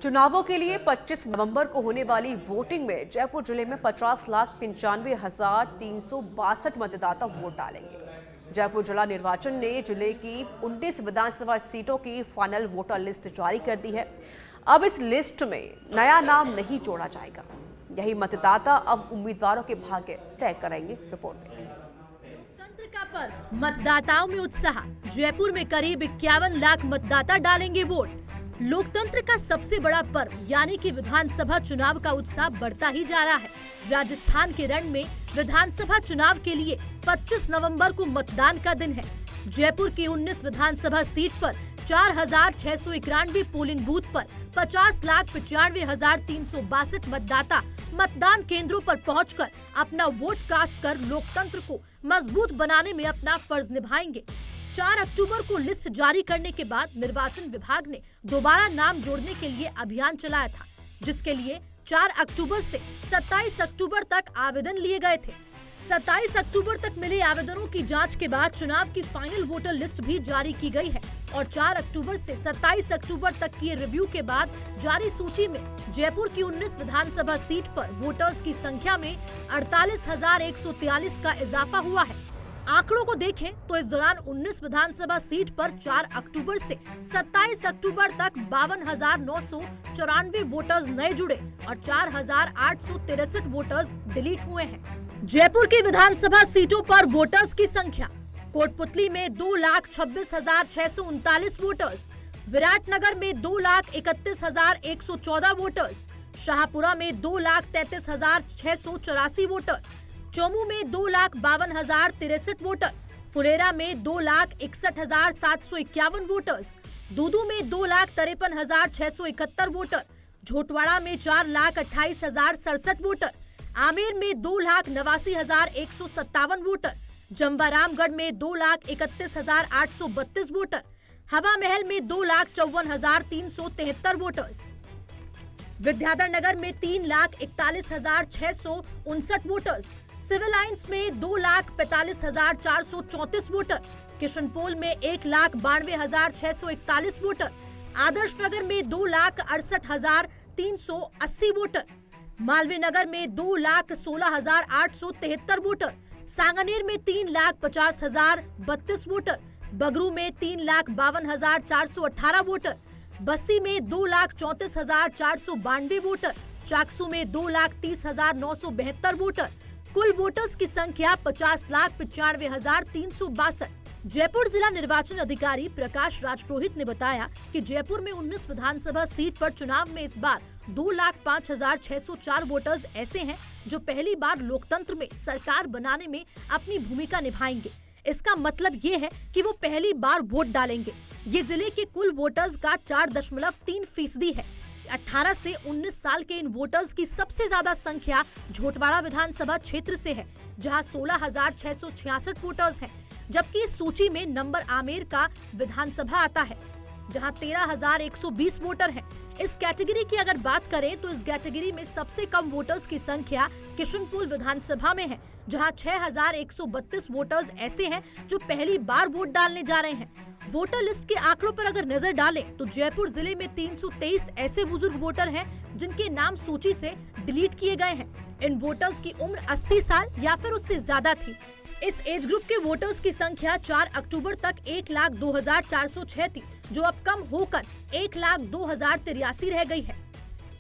चुनावों के लिए 25 नवंबर को होने वाली वोटिंग में जयपुर जिले में 50,95,362 मतदाता वोट डालेंगे। जयपुर जिला निर्वाचन ने जिले की 19 विधानसभा सीटों की फाइनल वोटर लिस्ट जारी कर दी है। अब इस लिस्ट में नया नाम नहीं जोड़ा जाएगा। यही मतदाता अब उम्मीदवारों के भाग्य तय करेंगे। रिपोर्ट देखिए। लोकतंत्र का पर्व, मतदाताओं में उत्साह। जयपुर में करीब 51 लाख मतदाता डालेंगे वोट। लोकतंत्र का सबसे बड़ा पर्व यानी कि विधानसभा चुनाव का उत्साह बढ़ता ही जा रहा है। राजस्थान के रण में विधानसभा चुनाव के लिए 25 नवंबर को मतदान का दिन है। जयपुर की 19 विधानसभा सीट पर 4,691 पोलिंग बूथ पर 50,95,362 मतदाता मतदान केंद्रों पर पहुंचकर अपना वोट कास्ट कर लोकतंत्र को मजबूत बनाने में अपना फर्ज निभाएंगे। 4 अक्टूबर को लिस्ट जारी करने के बाद निर्वाचन विभाग ने दोबारा नाम जोड़ने के लिए अभियान चलाया था, जिसके लिए 4 अक्टूबर से 27 अक्टूबर तक आवेदन लिए गए थे। 27 अक्टूबर तक मिले आवेदनों की जांच के बाद चुनाव की फाइनल वोटर लिस्ट भी जारी की गई है और 4 अक्टूबर से 27 अक्टूबर तक किए रिव्यू के बाद जारी सूची में जयपुर की 19 विधानसभा सीट पर वोटर्स की संख्या में 48,143 का इजाफा हुआ है। आंकड़ों को देखें तो इस दौरान 19 विधानसभा सीट पर 4 अक्टूबर से 27 अक्टूबर तक 52,994 वोटर्स नए जुड़े और 4,863 वोटर्स डिलीट हुए हैं। जयपुर की विधानसभा सीटों पर वोटर्स की संख्या: कोटपुतली में 2,26,639 वोटर्स, विराटनगर में 2,31,114 वोटर्स, शाहपुरा में 2,33,684 वोटर, चोमू में 2,52,063 वोटर, फुलेरा में 2,61,751 वोटर्स, दूदू में 2,53,671 वोटर, झोटवाड़ा में 4,28,067 वोटर, आमेर में 2,89,157 वोटर, जम्बारामगढ़ में 2,31,832 वोटर, हवा महल में 2,54,373 वोटर्स, विद्याधर नगर में 3,41,659 वोटर्स, सिविल लाइंस में 2,45,434 वोटर, किशनपोल में 1,92,641 वोटर, आदर्श नगर में 2,68,380 वोटर, मालवीय नगर में 2,16,873 वोटर, सांगानेर में 3,50,032 वोटर, बगरू में 3,52,418 वोटर, बस्सी में 2,34,492 वोटर, चाकसू में 2,30,972 वोटर। कुल वोटर्स की संख्या 50,95,362। जयपुर जिला निर्वाचन अधिकारी प्रकाश राजपुरोहित ने बताया कि जयपुर में 19 विधानसभा सीट पर चुनाव में इस बार 2,05,604 वोटर्स ऐसे हैं जो पहली बार लोकतंत्र में सरकार बनाने में अपनी भूमिका निभाएंगे। इसका मतलब ये है कि वो पहली बार वोट डालेंगे। ये जिले के कुल वोटर्स का 4.3% है। 18 से 19 साल के इन वोटर्स की सबसे ज्यादा संख्या झोटवाड़ा विधानसभा क्षेत्र से है, जहां 16,666 वोटर्स हैं, जबकि इस सूची में नंबर आमेर का विधानसभा आता है, जहां 13,120 वोटर हैं। इस कैटेगरी की अगर बात करें तो इस कैटेगरी में सबसे कम वोटर्स की संख्या किशनपोल विधानसभा में है, जहां 6,132 वोटर्स ऐसे हैं जो पहली बार वोट डालने जा रहे हैं। वोटर लिस्ट के आंकड़ों पर अगर नजर डालें तो जयपुर जिले में 323 ऐसे बुजुर्ग वोटर हैं जिनके नाम सूची से डिलीट किए गए हैं। इन वोटर्स की उम्र 80 साल या फिर उससे ज्यादा थी। इस एज ग्रुप के वोटर्स की संख्या 4 अक्टूबर तक 1,02,406 थी, जो अब कम होकर 1,02,083 रह गई है।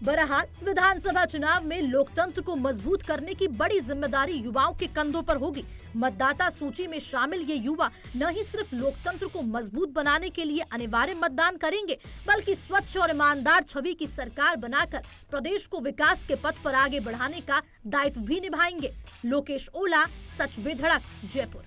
बहरहाल विधानसभा चुनाव में लोकतंत्र को मजबूत करने की बड़ी जिम्मेदारी युवाओं के कंधों पर होगी। मतदाता सूची में शामिल ये युवा न ही सिर्फ लोकतंत्र को मजबूत बनाने के लिए अनिवार्य मतदान करेंगे, बल्कि स्वच्छ और ईमानदार छवि की सरकार बनाकर प्रदेश को विकास के पथ पर आगे बढ़ाने का दायित्व भी निभाएंगे। लोकेश ओला, सच बेधड़क, जयपुर।